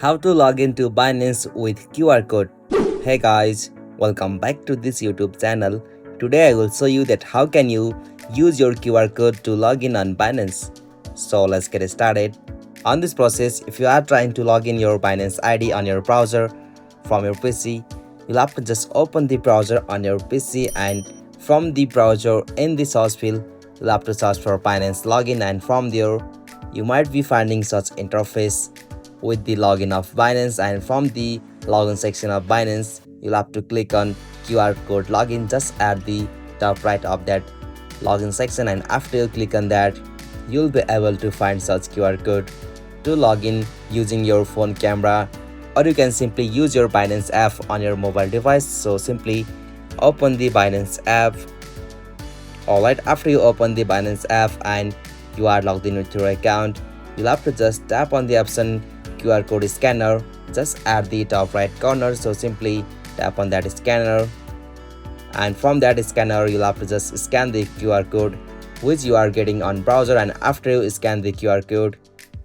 How to log into Binance with QR code. Hey guys, welcome back to this YouTube channel. Today I will show you that how can you use your QR code to log in on Binance. So let's get started. On this process, if you are trying to log in your Binance ID on your browser from your PC, you'll have to just open the browser on your PC, and from the browser in the search field, you'll have to search for Binance login, and from there you might be finding such interface with the login of Binance, and from the login section of Binance you'll have to click on QR code login just at the top right of that login section, and after you click on that you'll be able to find such QR code to log in using your phone camera, or you can simply use your Binance app on your mobile device. So simply open the Binance app. Alright, after you open the Binance app and you are logged in with your account, you'll have to just tap on the option QR code scanner just at the top right corner. So simply tap on that scanner, and from that scanner you'll have to just scan the QR code which you are getting on browser, and after you scan the QR code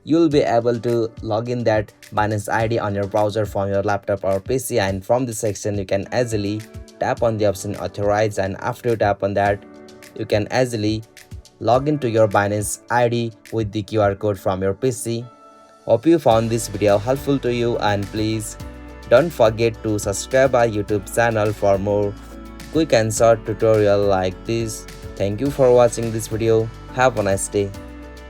you'll be able to log in that Binance ID on your browser from your laptop or PC, and from this section you can easily tap on the option authorize, and after you tap on that you can easily log into your Binance ID with the QR code from your PC. Hope you found this video helpful to you, and please don't forget to subscribe our YouTube channel for more quick and short tutorial like this. Thank you for watching this video. Have a nice day.